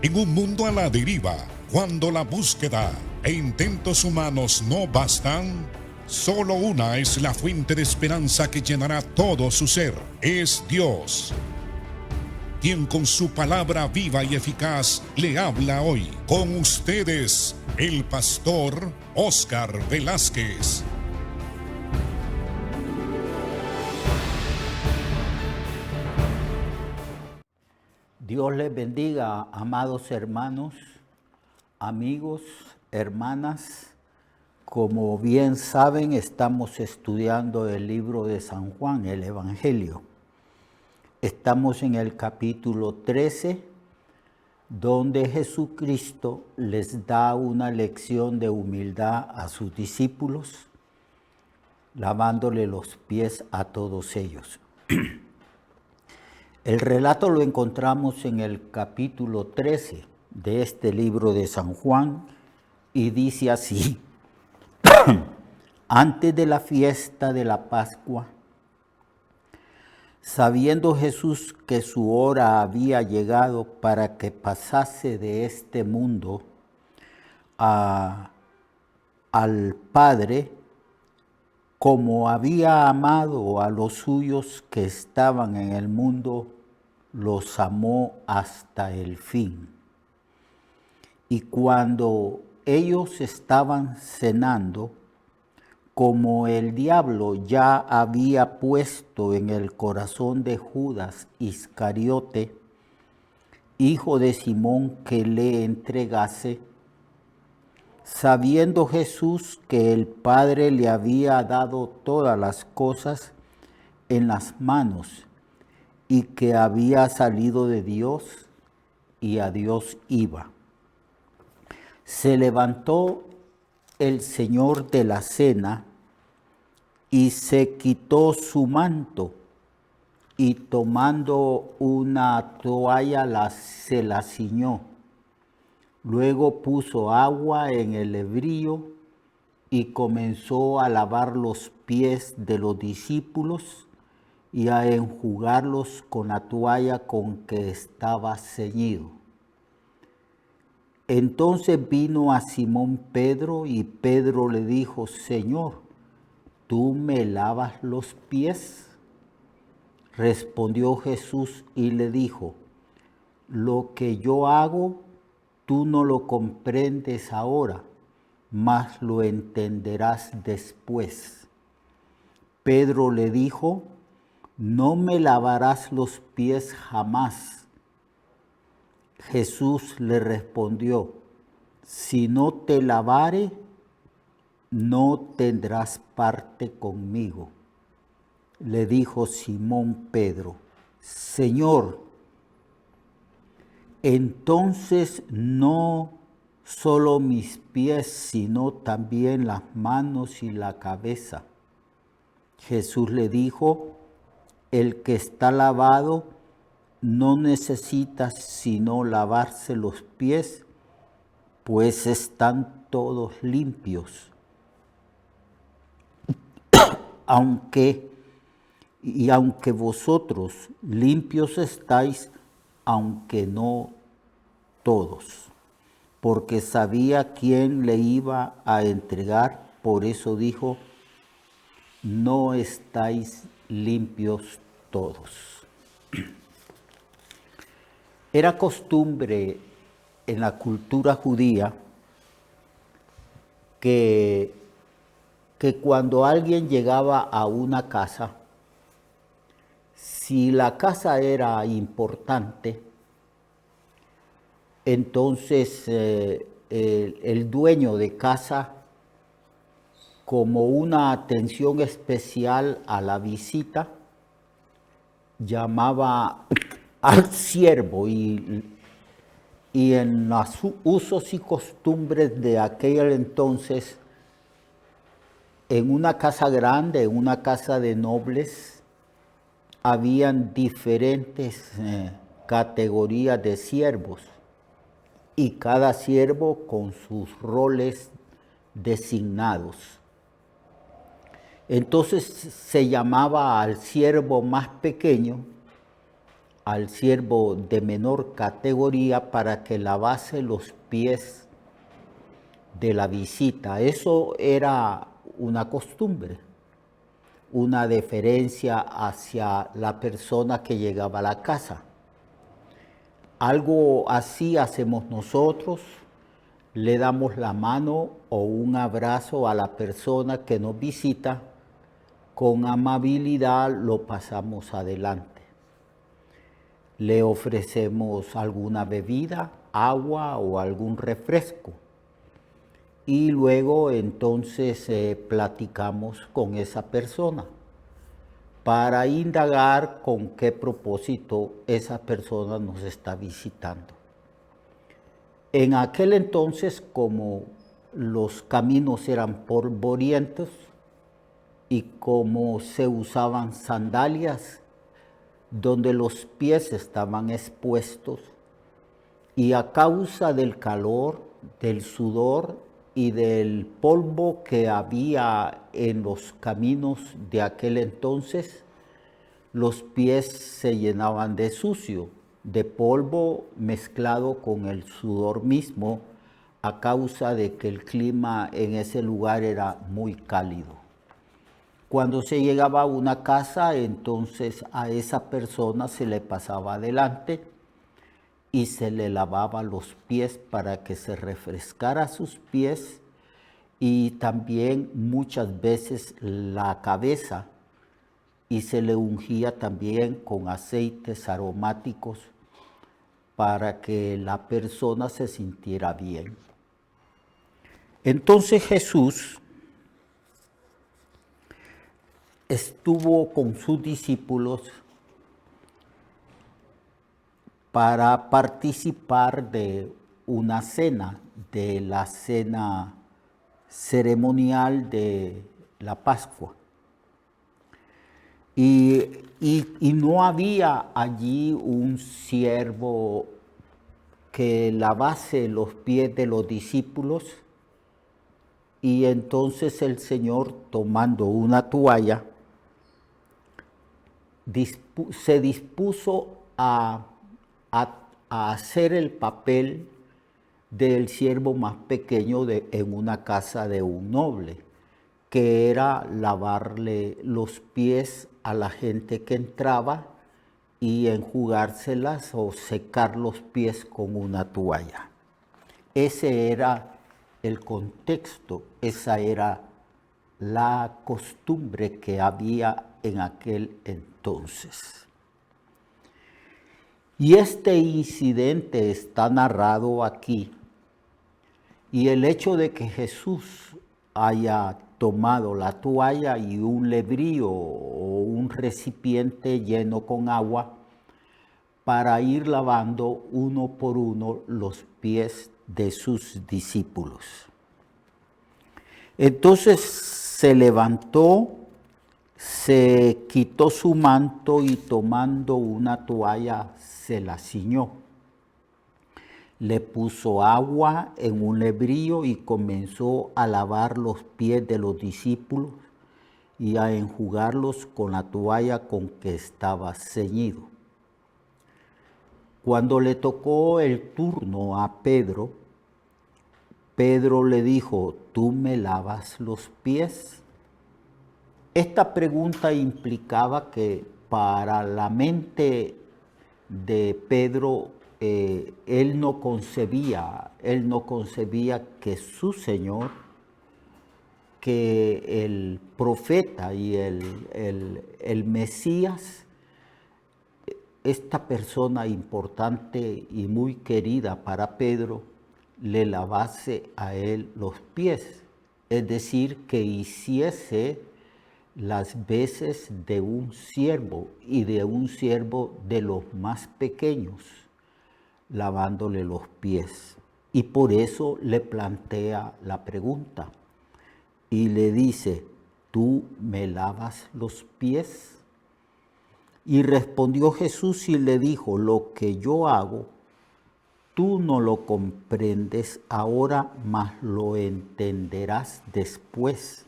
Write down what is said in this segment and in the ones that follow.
En un mundo a la deriva, cuando la búsqueda e intentos humanos no bastan, solo una es la fuente de esperanza que llenará todo su ser. Es Dios, quien con su palabra viva y eficaz le habla hoy. Con ustedes, el pastor Óscar Velázquez. Dios les bendiga, amados hermanos, amigos, hermanas. Como bien saben, estamos estudiando el libro de San Juan, el Evangelio. Estamos en el capítulo 13, donde Jesucristo les da una lección de humildad a sus discípulos, lavándole los pies a todos ellos. El relato lo encontramos en el capítulo 13 de este libro de San Juan y dice así: Antes de la fiesta de la Pascua, sabiendo Jesús que su hora había llegado para que pasase de este mundo al Padre, como había amado a los suyos que estaban en el mundo, los amó hasta el fin. Y cuando ellos estaban cenando, como el diablo ya había puesto en el corazón de Judas Iscariote, hijo de Simón, que le entregase, sabiendo Jesús que el Padre le había dado todas las cosas en las manos y que había salido de Dios y a Dios iba, se levantó el Señor de la cena y se quitó su manto y tomando una toalla se la ciñó. Luego puso agua en el lebrillo y comenzó a lavar los pies de los discípulos y a enjugarlos con la toalla con que estaba ceñido. Entonces vino a Simón Pedro y Pedro le dijo: Señor, ¿tú me lavas los pies? Respondió Jesús y le dijo: Lo que yo hago, tú no lo comprendes ahora, mas lo entenderás después. Pedro le dijo: No me lavarás los pies jamás. Jesús le respondió: Si no te lavare, no tendrás parte conmigo. Le dijo Simón Pedro: Señor, entonces no solo mis pies, sino también las manos y la cabeza. Jesús le dijo: El que está lavado no necesita sino lavarse los pies, pues están todos limpios. Aunque vosotros limpios estáis, aunque no todos. Porque sabía quién le iba a entregar, por eso dijo: no estáis limpios todos. Era costumbre en la cultura judía que cuando alguien llegaba a una casa, si la casa era importante, entonces el dueño de casa, como una atención especial a la visita, llamaba al siervo y en los usos y costumbres de aquel entonces, en una casa grande, en una casa de nobles, habían diferentes categorías de siervos y cada siervo con sus roles designados. Entonces se llamaba al siervo más pequeño, al siervo de menor categoría para que lavase los pies de la visita. Eso era una costumbre, una deferencia hacia la persona que llegaba a la casa. Algo así hacemos nosotros, le damos la mano o un abrazo a la persona que nos visita, con amabilidad lo pasamos adelante. Le ofrecemos alguna bebida, agua o algún refresco. Y luego entonces platicamos con esa persona para indagar con qué propósito esa persona nos está visitando. En aquel entonces, como los caminos eran polvorientos y como se usaban sandalias donde los pies estaban expuestos, y a causa del calor, del sudor y del polvo que había en los caminos de aquel entonces, los pies se llenaban de sucio, de polvo mezclado con el sudor mismo, a causa de que el clima en ese lugar era muy cálido. Cuando se llegaba a una casa, entonces a esa persona se le pasaba adelante y se le lavaba los pies para que se refrescara sus pies, y también muchas veces la cabeza, y se le ungía también con aceites aromáticos para que la persona se sintiera bien. Entonces Jesús estuvo con sus discípulos para participar de una cena, de la cena ceremonial de la Pascua. Y no había allí un siervo que lavase los pies de los discípulos, y entonces el Señor, tomando una toalla, se dispuso a hacer el papel del siervo más pequeño en una casa de un noble, que era lavarle los pies a la gente que entraba y enjugárselas o secar los pies con una toalla. Ese era el contexto, esa era la costumbre que había en aquel entonces. Y este incidente está narrado aquí, y el hecho de que Jesús haya tomado la toalla y un lebrío o un recipiente lleno con agua para ir lavando uno por uno los pies de sus discípulos. Entonces se levantó, se quitó su manto y tomando una toalla se la ciñó. Le puso agua en un lebrío y comenzó a lavar los pies de los discípulos y a enjugarlos con la toalla con que estaba ceñido. Cuando le tocó el turno a Pedro, Pedro le dijo: ¿tú me lavas los pies? Esta pregunta implicaba que para la mente de Pedro, él no concebía que su Señor, que el profeta y el Mesías, esta persona importante y muy querida para Pedro, le lavase a él los pies, es decir, que hiciese las veces de un siervo, y de un siervo de los más pequeños, lavándole los pies. Y por eso le plantea la pregunta y le dice: ¿tú me lavas los pies? Y respondió Jesús y le dijo: lo que yo hago, tú no lo comprendes ahora, mas lo entenderás después.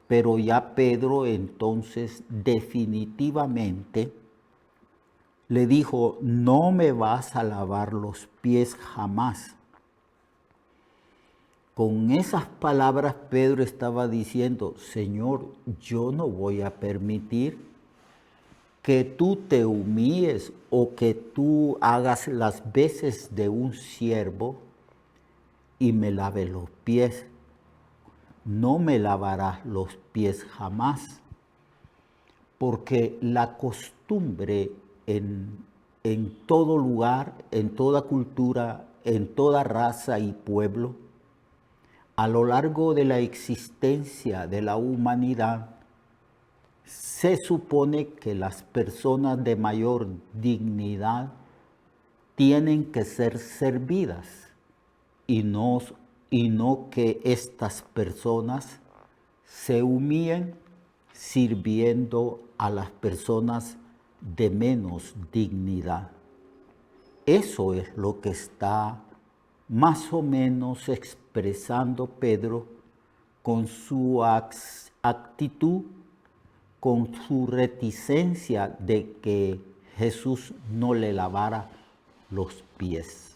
Pero ya Pedro entonces definitivamente le dijo, no me vas a lavar los pies jamás. Con esas palabras Pedro estaba diciendo, Señor, yo no voy a permitir que tú te humilles o que tú hagas las veces de un siervo y me laves los pies. No me lavarás los pies jamás, porque la costumbre en todo lugar, en toda cultura, en toda raza y pueblo, a lo largo de la existencia de la humanidad, se supone que las personas de mayor dignidad tienen que ser servidas y no que estas personas se humillen sirviendo a las personas de menos dignidad. Eso es lo que está más o menos expresando Pedro con su actitud, con su reticencia de que Jesús no le lavara los pies.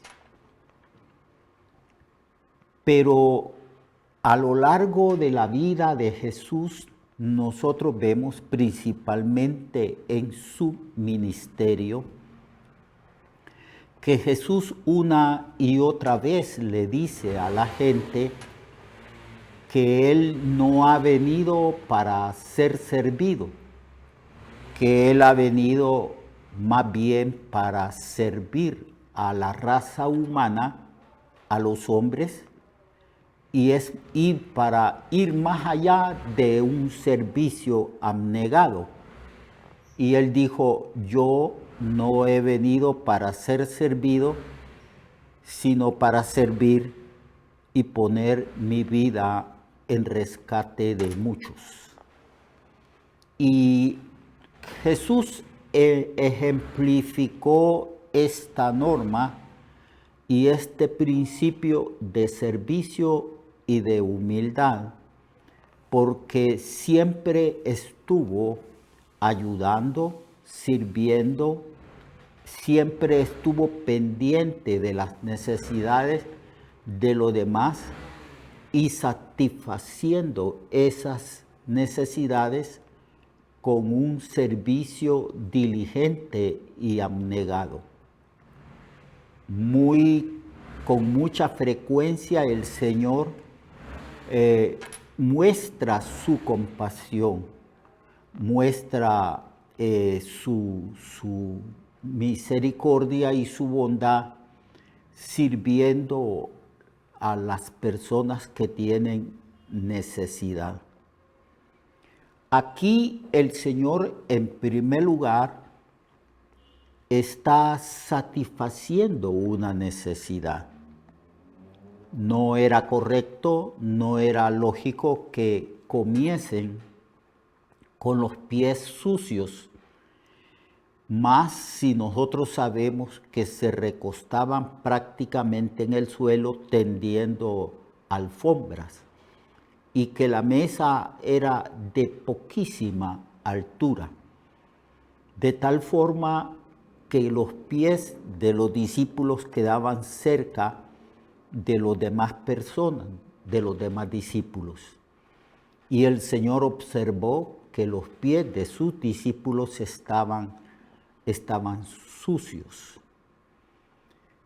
Pero a lo largo de la vida de Jesús, nosotros vemos principalmente en su ministerio que Jesús una y otra vez le dice a la gente que Él no ha venido para ser servido, que Él ha venido más bien para servir a la raza humana, a los hombres, y para ir más allá de un servicio abnegado. Y Él dijo, yo no he venido para ser servido, sino para servir y poner mi vida en rescate de muchos. Y Jesús ejemplificó esta norma y este principio de servicio y de humildad, porque siempre estuvo ayudando, sirviendo, siempre estuvo pendiente de las necesidades de los demás y satisfaciendo esas necesidades con un servicio diligente y abnegado. Con mucha frecuencia el Señor muestra su compasión, muestra su misericordia y su bondad sirviendo a las personas que tienen necesidad. Aquí el Señor, en primer lugar, está satisfaciendo una necesidad. No era correcto, no era lógico que comiesen con los pies sucios, más si nosotros sabemos que se recostaban prácticamente en el suelo tendiendo alfombras y que la mesa era de poquísima altura, de tal forma que los pies de los discípulos quedaban cerca de las demás personas, de los demás discípulos. Y el Señor observó que los pies de sus discípulos estaban sucios,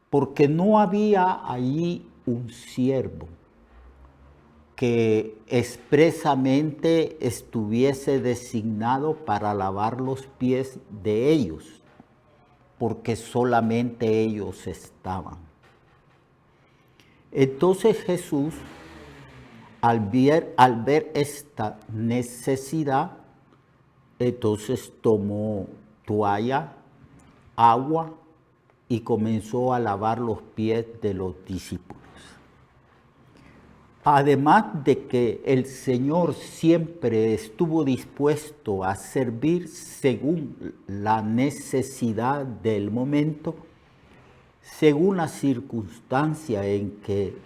porque no había allí un siervo que expresamente estuviese designado para lavar los pies de ellos, porque solamente ellos estaban. Entonces Jesús, al ver esta necesidad, entonces tomó toalla, agua y comenzó a lavar los pies de los discípulos. Además de que el Señor siempre estuvo dispuesto a servir según la necesidad del momento, según la circunstancia en que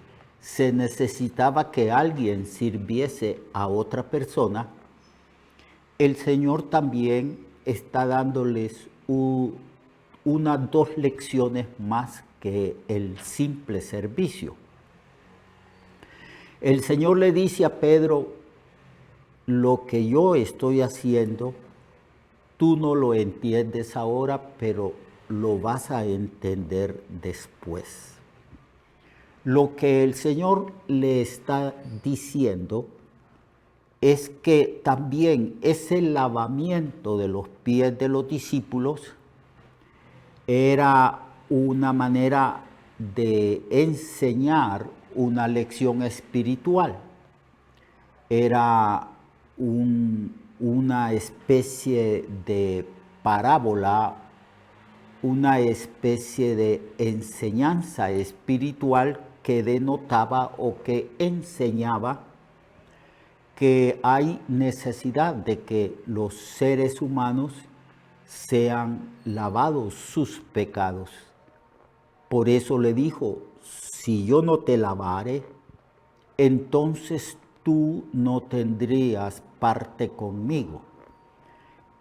se necesitaba que alguien sirviese a otra persona, el Señor también está dándoles unas 2 lecciones más que el simple servicio. El Señor le dice a Pedro, lo que yo estoy haciendo, tú no lo entiendes ahora, pero lo vas a entender después. Lo que el Señor le está diciendo es que también ese lavamiento de los pies de los discípulos era una manera de enseñar una lección espiritual. Era una especie de parábola, una especie de enseñanza espiritual que denotaba o que enseñaba que hay necesidad de que los seres humanos sean lavados sus pecados. Por eso le dijo, si yo no te lavare, entonces tú no tendrías parte conmigo.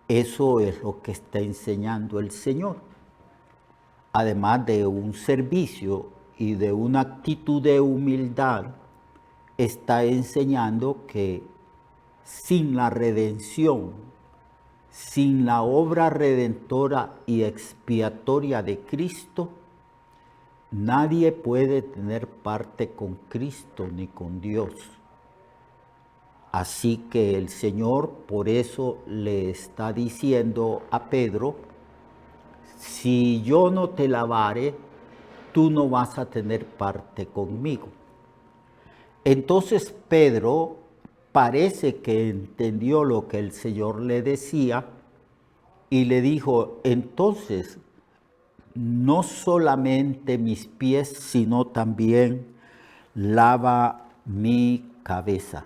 Eso es lo que está enseñando el Señor. Además de un servicio y de una actitud de humildad, está enseñando que sin la redención, sin la obra redentora y expiatoria de Cristo, nadie puede tener parte con Cristo ni con Dios. Así que el Señor por eso le está diciendo a Pedro, si yo no te lavare, tú no vas a tener parte conmigo. Entonces Pedro parece que entendió lo que el Señor le decía y le dijo, entonces, no solamente mis pies, sino también lava mi cabeza.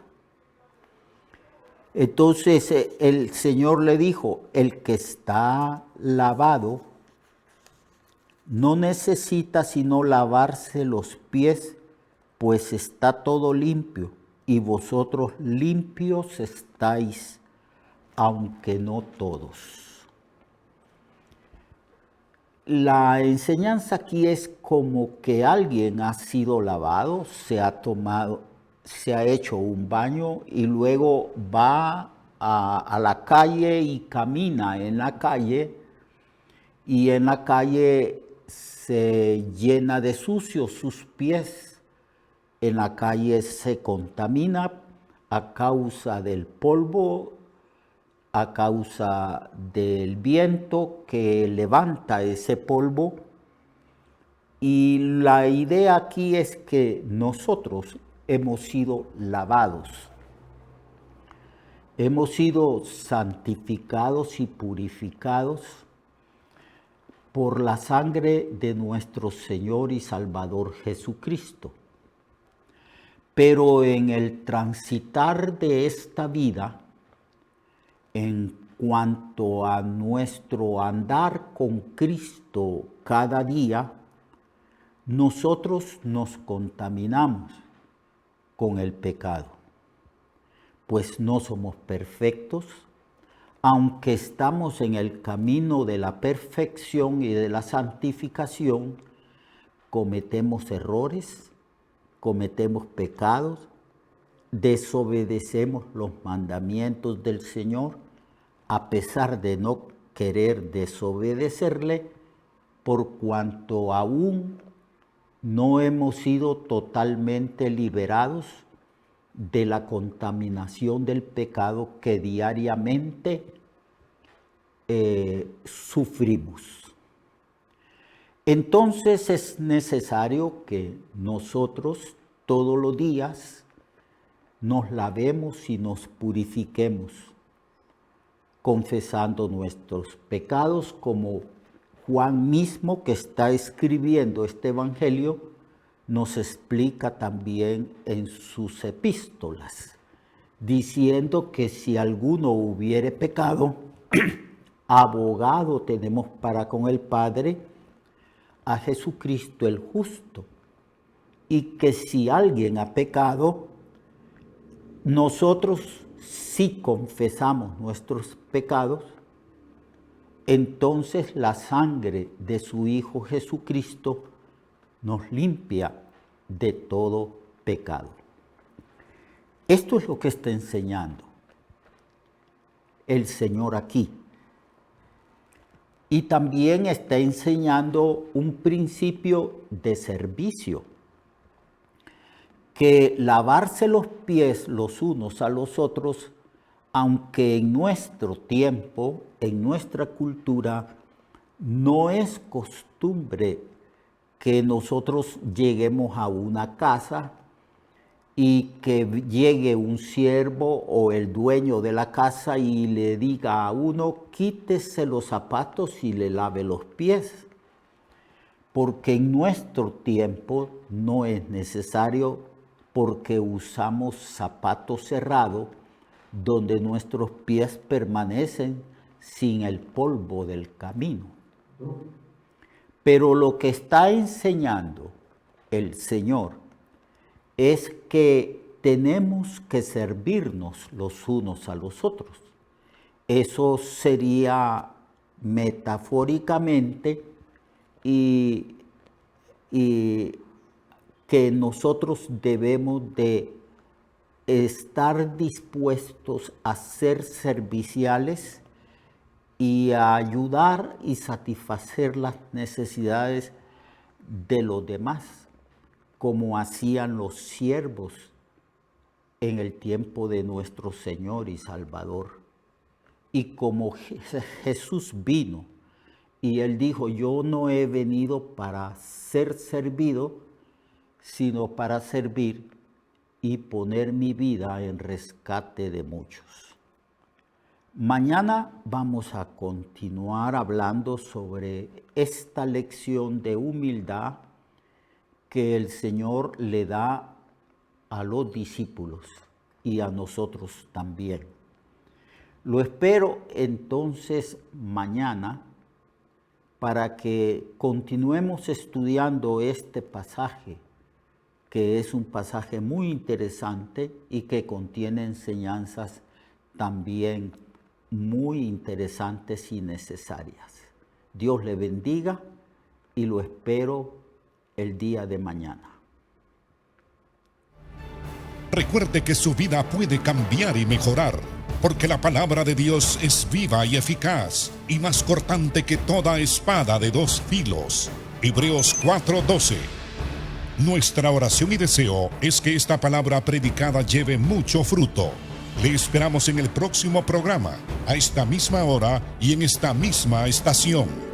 Entonces el Señor le dijo, el que está lavado no necesita sino lavarse los pies, pues está todo limpio, y vosotros limpios estáis, aunque no todos. La enseñanza aquí es como que alguien ha sido lavado, se ha hecho un baño y luego va a la calle y camina en la calle, y en la calle se llena de sucio sus pies. En la calle se contamina a causa del polvo, a causa del viento que levanta ese polvo. Y la idea aquí es que nosotros hemos sido lavados, hemos sido santificados y purificados por la sangre de nuestro Señor y Salvador Jesucristo. Pero en el transitar de esta vida, en cuanto a nuestro andar con Cristo cada día, nosotros nos contaminamos con el pecado, pues no somos perfectos, aunque estamos en el camino de la perfección y de la santificación, cometemos errores, cometemos pecados, desobedecemos los mandamientos del Señor, a pesar de no querer desobedecerle, por cuanto aún no hemos sido totalmente liberados de la contaminación del pecado que diariamente sufrimos. Entonces es necesario que nosotros todos los días nos lavemos y nos purifiquemos, confesando nuestros pecados, como Juan mismo, que está escribiendo este evangelio, nos explica también en sus epístolas, diciendo que si alguno hubiere pecado, abogado tenemos para con el Padre, a Jesucristo el justo, y que si alguien ha pecado, nosotros sí confesamos nuestros pecados, entonces la sangre de su Hijo Jesucristo nos limpia de todo pecado. Esto es lo que está enseñando el Señor aquí. Y también está enseñando un principio de servicio, que lavarse los pies los unos a los otros, aunque en nuestro tiempo, en nuestra cultura, no es costumbre que nosotros lleguemos a una casa y que llegue un siervo o el dueño de la casa y le diga a uno, quítese los zapatos y le lave los pies. Porque en nuestro tiempo no es necesario, porque usamos zapatos cerrados donde nuestros pies permanecen sin el polvo del camino. Pero lo que está enseñando el Señor es que tenemos que servirnos los unos a los otros. Eso sería metafóricamente y que nosotros debemos de estar dispuestos a ser serviciales y a ayudar y satisfacer las necesidades de los demás, como hacían los siervos en el tiempo de nuestro Señor y Salvador. Y como Jesús vino y Él dijo, yo no he venido para ser servido, sino para servir y poner mi vida en rescate de muchos. Mañana vamos a continuar hablando sobre esta lección de humildad que el Señor le da a los discípulos y a nosotros también. Lo espero entonces mañana para que continuemos estudiando este pasaje, que es un pasaje muy interesante y que contiene enseñanzas también muy interesantes y necesarias. Dios le bendiga y lo espero el día de mañana. Recuerde que su vida puede cambiar y mejorar, porque la palabra de Dios es viva y eficaz, y más cortante que toda espada de dos filos. Hebreos 4:12. Nuestra oración y deseo es que esta palabra predicada lleve mucho fruto. Le esperamos en el próximo programa, a esta misma hora y en esta misma estación.